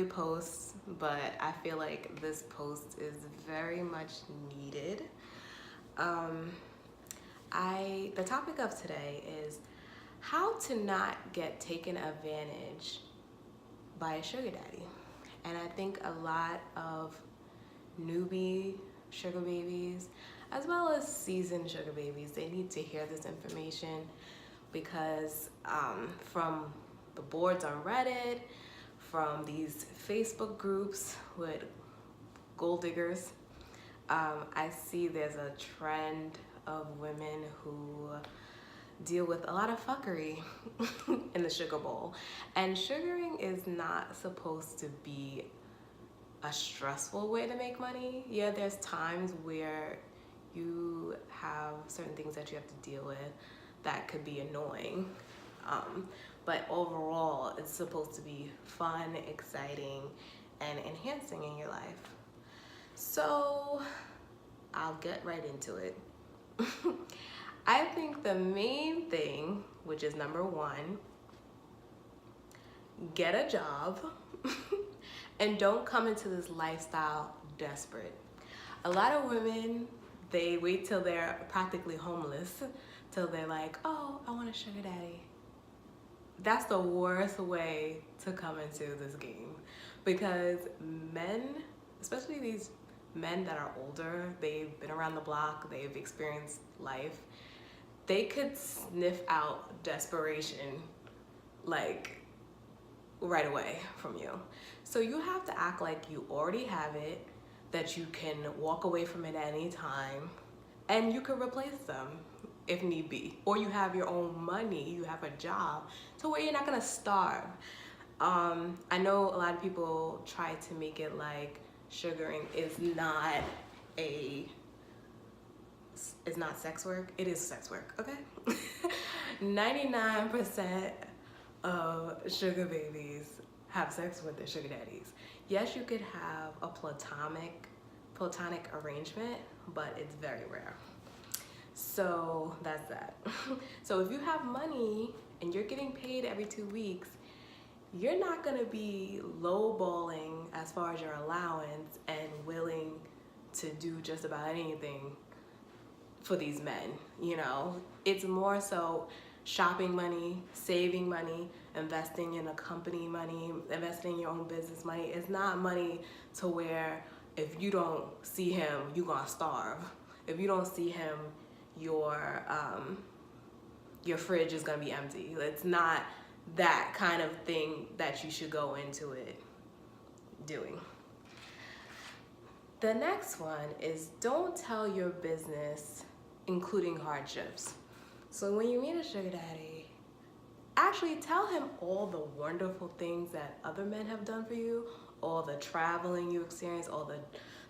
really post, but I feel like this post is very much needed. Um, the topic of today is how to not get taken advantage by a sugar daddy. And I think a lot of newbie sugar babies, as well as seasoned sugar babies, they need to hear this information because from the boards on Reddit, from these Facebook groups with gold diggers, I see there's a trend of women who deal with a lot of fuckery in the sugar bowl. And sugaring is not supposed to be a stressful way to make money. Yeah, there's times where you have certain things that you have to deal with that could be annoying. But overall, it's supposed to be fun, exciting, and enhancing in your life. So I'll get right into it. I think the main thing, which is number one, get a job and don't come into this lifestyle desperate. A lot of women, they wait till they're practically homeless, till they're like, oh, I want a sugar daddy. That's the worst way to come into this game because men, especially these men that are older, they've been around the block, they've experienced life, they could sniff out desperation like right away from you. So you have to act like you already have it, that you can walk away from it at any time, and you can replace them if need be. Or you have your own money, you have a job, to where you're not gonna starve. I know a lot of people try to make it like sugaring is not sex work. It is sex work, okay? 99% of sugar babies have sex with their sugar daddies. Yes, you could have a platonic arrangement, but it's very rare. So that's that. So if you have money and you're getting paid every 2 weeks, you're not gonna be lowballing as far as your allowance and willing to do just about anything for these men, you know? It's more so shopping money, saving money, investing in a company money, investing in your own business money. It's not money to where if you don't see him, you're gonna starve. If you don't see him, your fridge is gonna be empty. It's not that kind of thing that you should go into it doing. The next one is don't tell your business, including hardships. So when you meet a sugar daddy, actually tell him all the wonderful things that other men have done for you, all the traveling you experience, all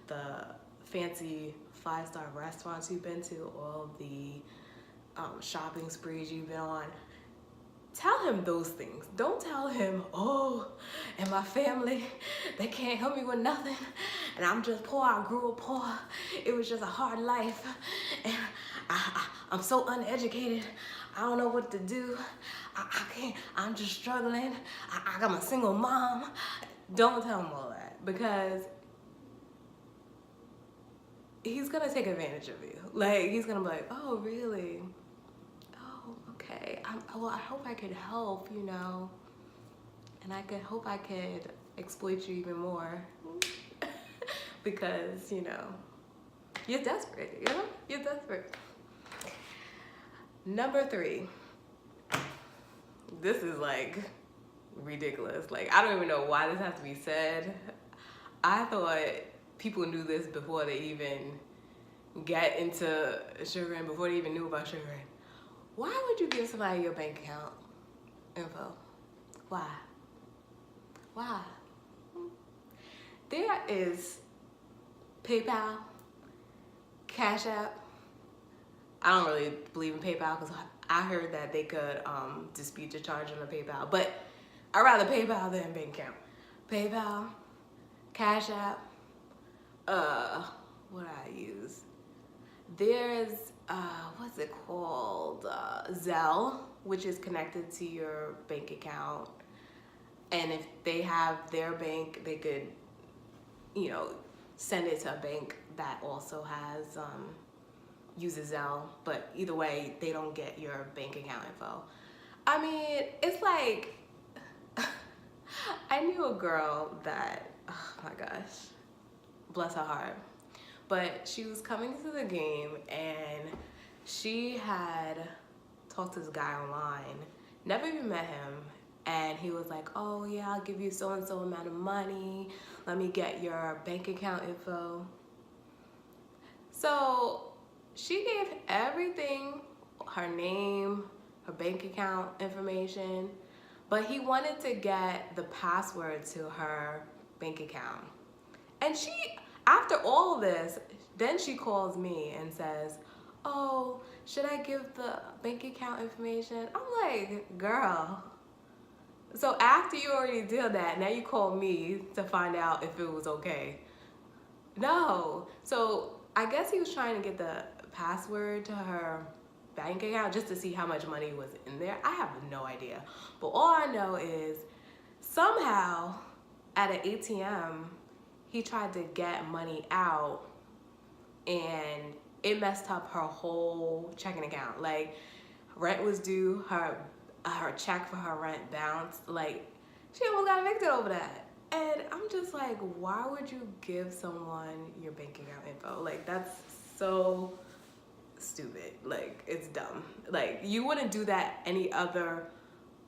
the fancy 5-star restaurants you've been to, all the shopping sprees you've been on. Tell him those things. Don't tell him, oh, and my family, they can't help me with nothing, and I'm just poor, I grew up poor, it was just a hard life, and I'm so uneducated, I don't know what to do, I can't, I'm just struggling, I'm a single mom. Don't tell him all that, because he's gonna take advantage of you. Like, he's gonna be like, oh, really? Oh, okay. Well, I hope I could help, you know, and I hope I could exploit you even more because, you know, you're desperate, you know? You're desperate. Number 3. This is like ridiculous. Like, I don't even know why this has to be said. I thought people knew this before they even get into sugaring, before they even knew about sugaring. Why would you give somebody your bank account info? Why? Why? There is PayPal, Cash App. I don't really believe in PayPal because I heard that they could dispute your charge on the PayPal, but I'd rather PayPal than bank account. PayPal, Cash App, what I use? There's, what's it called? Zelle, which is connected to your bank account. And if they have their bank, they could, you know, send it to a bank that also has uses Zelle. But either way, they don't get your bank account info. I mean, it's like I knew a girl that, oh my gosh, bless her heart. But she was coming to the game and she had talked to this guy online, never even met him. And he was like, oh yeah, I'll give you so and so amount of money. Let me get your bank account info. So she gave everything, her name, her bank account information, but he wanted to get the password to her bank account. And she, after all this, then she calls me and says, oh, should I give the bank account information? I'm like, girl. So after you already did that, now you call me to find out if it was okay. No. So I guess he was trying to get the password to her bank account just to see how much money was in there. I have no idea. But all I know is somehow at an ATM, he tried to get money out and it messed up her whole checking account. Like, rent was due, her check for her rent bounced. Like, she almost got evicted over that. And I'm just like, why would you give someone your bank account info? Like, that's so stupid. Like, it's dumb. Like, you wouldn't do that any other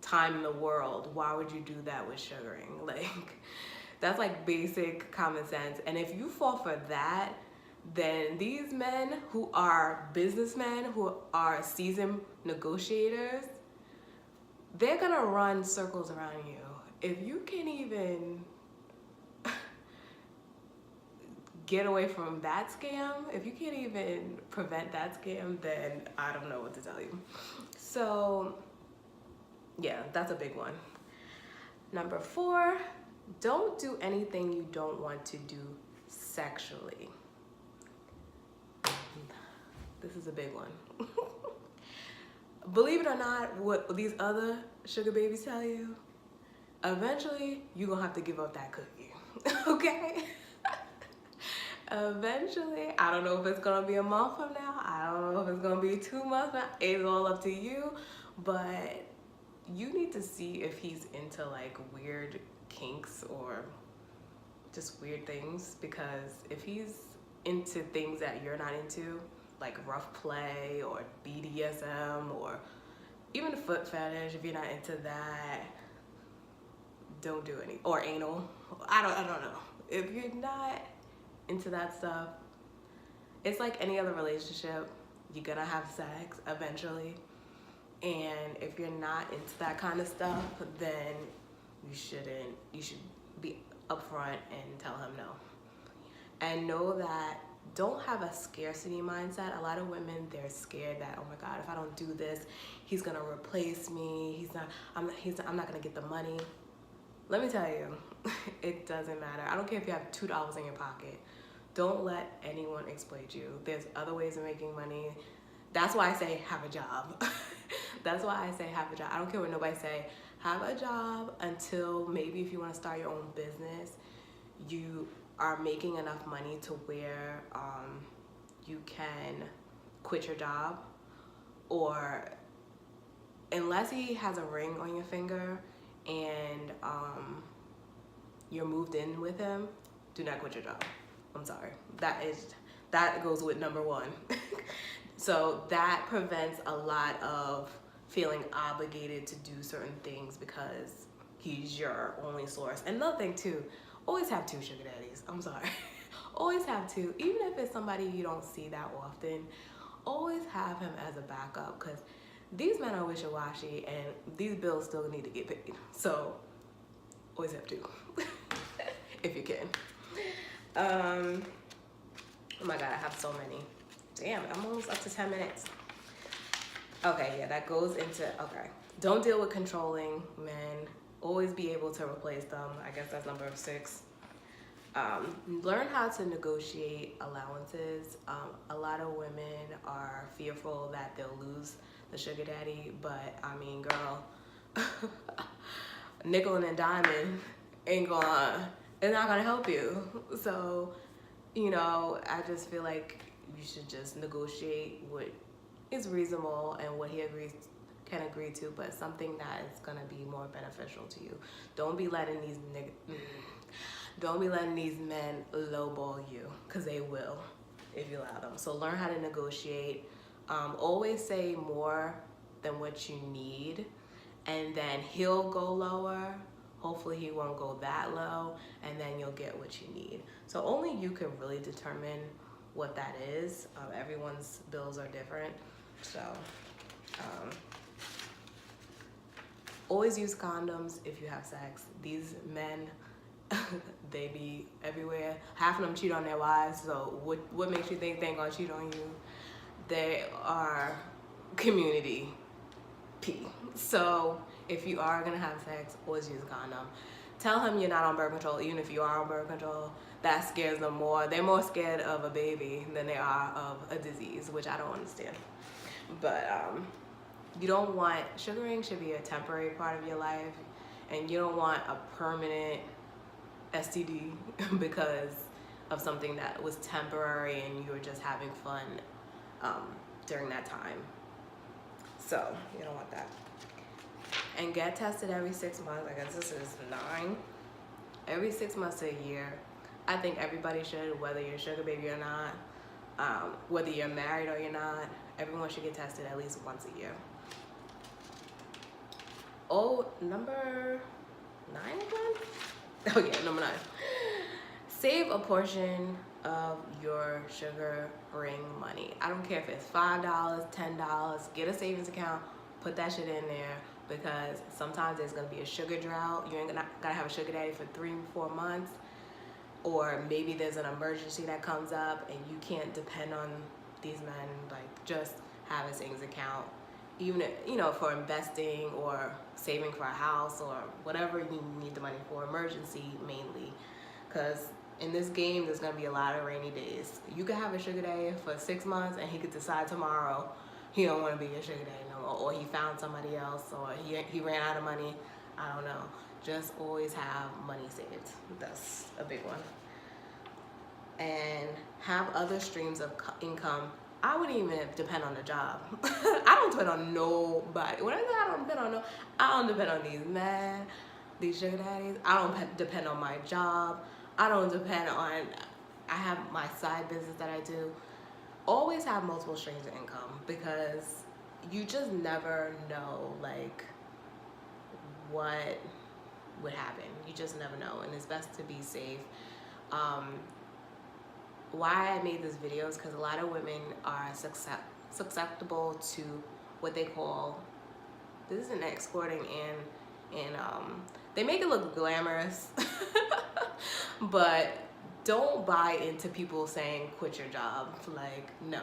time in the world. Why would you do that with sugaring? Like, that's like basic common sense. And if you fall for that, then these men who are businessmen, who are seasoned negotiators, they're gonna run circles around you. If you can't even get away from that scam, if you can't even prevent that scam, then I don't know what to tell you. So yeah, that's a big one. Number 4, don't do anything you don't want to do sexually. This is a big one. Believe it or not, what these other sugar babies tell you, eventually you're gonna have to give up that cookie. Okay? Eventually, I don't know if it's gonna be a month from now, I don't know if it's gonna be 2 months from now, it's all up to you, but you need to see if he's into like weird kinks or just weird things, because if he's into things that you're not into, like rough play or BDSM or even a foot fetish, if you're not into that, don't do any, or anal. I don't know. If you're not into that stuff, it's like any other relationship. You're gonna have sex eventually. And if you're not into that kind of stuff, then you should be upfront and tell him no. And know that, don't have a scarcity mindset. A lot of women, they're scared that, oh my God, if I don't do this, he's gonna replace me. I'm not gonna get the money. Let me tell you, it doesn't matter. I don't care if you have $2 in your pocket. Don't let anyone exploit you. There's other ways of making money. That's why I say have a job. That's why I say have a job. I don't care what nobody say. Have a job until maybe if you want to start your own business, you are making enough money to where you can quit your job, or unless he has a ring on your finger and you're moved in with him, do not quit your job. I'm sorry. That goes with number 1. So that prevents a lot of feeling obligated to do certain things because he's your only source. And another thing too, always have 2 sugar daddies. I'm sorry. Always have 2. Even if it's somebody you don't see that often, always have him as a backup, because these men are wishy-washy and these bills still need to get paid. So always have 2 if you can. Oh my God, I have so many. Damn, I'm almost up to 10 minutes. Okay, yeah, that goes into, okay. Don't deal with controlling men. Always be able to replace them. I guess that's number 6. Learn how to negotiate allowances. A lot of women are fearful that they'll lose the sugar daddy, but I mean, girl, nickel and diamond it's not gonna help you. So, you know, I just feel like you should just negotiate what is reasonable and what he can agree to, but something that is gonna be more beneficial to you. Don't be letting these men lowball you, because they will if you allow them. So learn how to negotiate. Always say more than what you need, and then he'll go lower. Hopefully he won't go that low, and then you'll get what you need. So only you can really determine what that is. Everyone's bills are different. So always use condoms if you have sex. These men, they be everywhere. Half of them cheat on their wives, so what makes you think they ain't gonna cheat on you? They are community P. So if you are gonna have sex, always use a condom. Tell him you're not on birth control, even if you are on birth control. That scares them more. They're more scared of a baby than they are of a disease, which I don't understand. But you don't want, sugaring should be a temporary part of your life, and you don't want a permanent STD because of something that was temporary and you were just having fun during that time. So you don't want that. And get tested every 6 months. I guess this is 9. Every 6 months to a year. I think everybody should, whether you're a sugar baby or not, whether you're married or you're not, everyone should get tested at least once a year. Oh, number 9 again? Oh yeah, number 9. Save a portion of your sugar ring money. I don't care if it's $5, $10, get a savings account, put that shit in there, because sometimes there's gonna be a sugar drought. You ain't gotta have a sugar daddy for 3-4 months, or maybe there's an emergency that comes up and you can't depend on these men. Like, just have a savings account, even if, you know, for investing or saving for a house or whatever you need the money for, emergency mainly, because in this game there's gonna be a lot of rainy days. You could have a sugar daddy for 6 months and he could decide tomorrow he don't want to be your sugar daddy no more, or he found somebody else, or he ran out of money. I don't know. Just always have money saved. That's a big one. And have other streams of income. I wouldn't even depend on a job. I don't depend on nobody. When I say I don't depend on these men, these sugar daddies. I don't depend on my job. I don't depend on, I have my side business that I do. Always have multiple streams of income, because you just never know, like, what would happen. You just never know, and it's best to be safe. Why I made this video is because a lot of women are susceptible to what they call, this is an escorting, and they make it look glamorous, but don't buy into people saying quit your job. Like, no.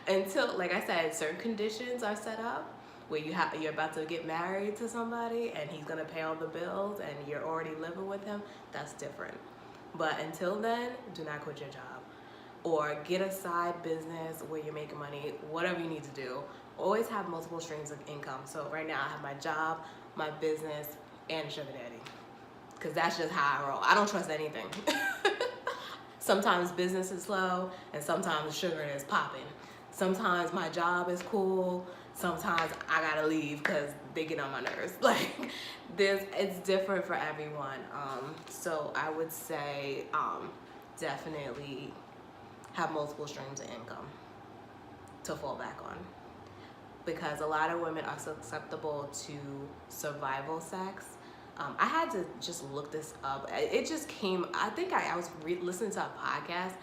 Until, like I said, certain conditions are set up where you're about to get married to somebody and he's gonna pay all the bills and you're already living with him. That's different. But until then, do not quit your job, or get a side business where you're making money. Whatever you need to do, always have multiple streams of income. So right now I have my job, my business, and sugar daddy, because that's just how I roll. I don't trust anything. Sometimes business is slow, and sometimes sugar is popping. Sometimes my job is cool. Sometimes I gotta leave because they get on my nerves. Like, it's different for everyone. So I would say definitely have multiple streams of income to fall back on, because a lot of women are susceptible to survival sex. I had to just look this up. It just came, I think I was listening to a podcast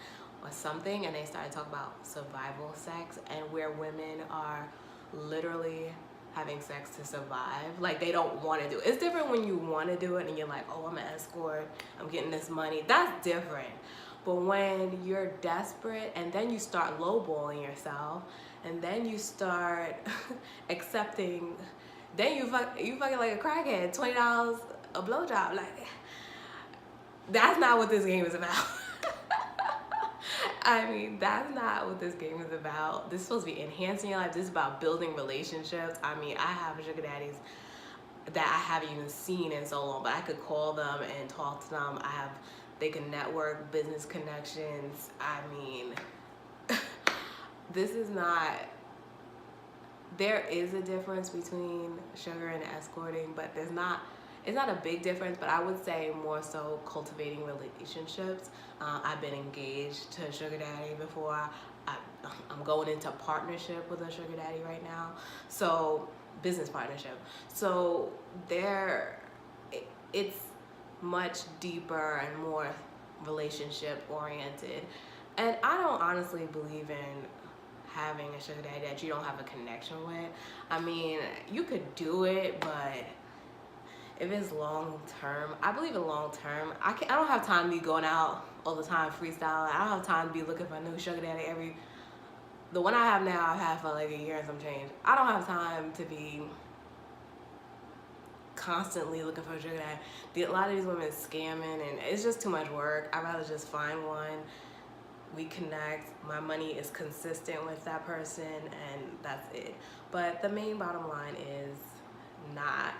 or something, and they started talking about survival sex, and where women are literally having sex to survive. Like, they don't want to do it. It's different when you want to do it and you're like, oh, I'm an escort, I'm getting this money. That's different. But when you're desperate and then you start lowballing yourself, and then you start accepting, then you fucking like a crackhead, $20 a blowjob. Like, that's not what this game is about. I mean, that's not what this game is about. This is supposed to be enhancing your life. This is about building relationships. I mean, I have sugar daddies that I haven't even seen in so long, but I could call them and talk to them. They can network, business connections. I mean, this is not, there is a difference between sugar and escorting, but it's not a big difference, but I would say more so cultivating relationships. I've been engaged to a sugar daddy before. I'm going into partnership with a sugar daddy right now. So, business partnership. So it's much deeper and more relationship oriented. And I don't honestly believe in having a sugar daddy that you don't have a connection with. I mean, you could do it, but if it's long term, I believe in long term. I don't have time to be going out all the time freestyling. I don't have time to be looking for a new sugar daddy the one I have now, I've had for like a year and some change. I don't have time to be constantly looking for a sugar daddy. A lot of these women scamming, and it's just too much work. I'd rather just find one, we connect, my money is consistent with that person, and that's it. But the main bottom line is not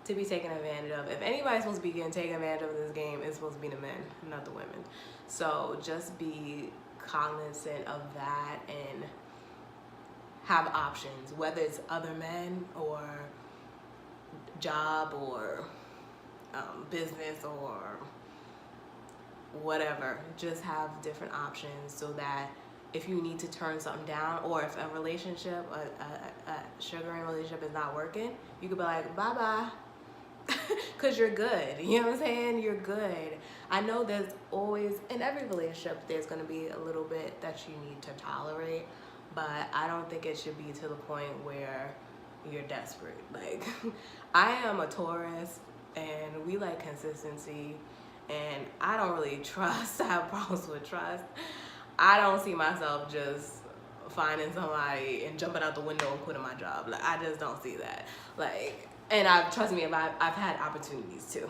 to be taken advantage of. If anybody's supposed to be getting taken advantage of in this game, it's supposed to be the men, not the women. So just be cognizant of that and have options, whether it's other men or job or business or whatever. Just have different options so that if you need to turn something down, or if a relationship, a sugaring relationship is not working, you could be like, bye-bye. Because you're good. You know what I'm saying? You're good. I know there's always, in every relationship, there's going to be a little bit that you need to tolerate, but I don't think it should be to the point where you're desperate. Like, I am a Taurus, and we like consistency, and I don't really trust. I have problems with trust. I don't see myself just finding somebody and jumping out the window and quitting my job. Like, I just don't see that. Like, and trust me, I've had opportunities too.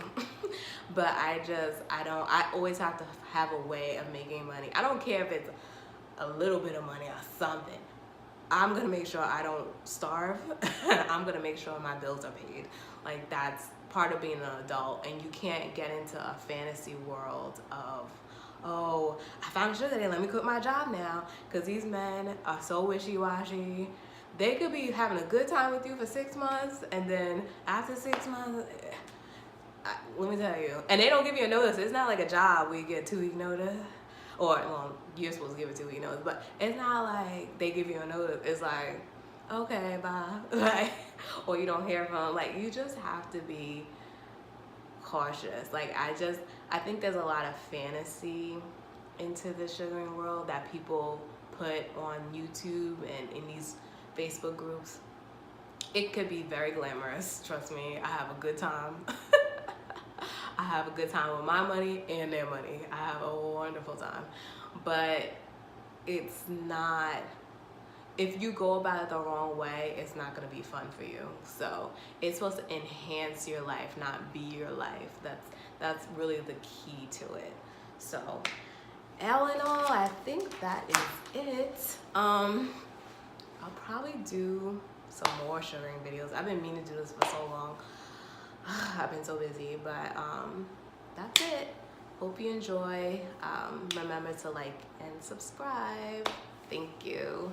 But I always have to have a way of making money. I don't care if it's a little bit of money or something. I'm gonna make sure I don't starve. I'm gonna make sure my bills are paid. Like, that's part of being an adult, and you can't get into a fantasy world of, oh, I found a sugar daddy, let me quit my job now, because these men are so wishy-washy. They could be having a good time with you for 6 months, and then after 6 months, let me tell you, and they don't give you a notice. It's not like a job where you get a 2-week notice, or, well, you're supposed to give a 2-week notice, but it's not like they give you a notice. It's like, okay, bye, like, or you don't hear from them. Like, you just have to be cautious. Like, I think there's a lot of fantasy into the sugaring world that people put on YouTube and in these Facebook groups. It could be very glamorous, trust me. I have a good time. I have a good time with my money and their money. I have a wonderful time. But it's not, if you go about it the wrong way, it's not gonna be fun for you. So it's supposed to enhance your life, not be your life. That's really the key to it. So all in all, I think that is it. I'll probably do some more sugaring videos. I've been meaning to do this for so long. I've been so busy, but that's it. Hope you enjoy. Remember to like and subscribe. Thank you.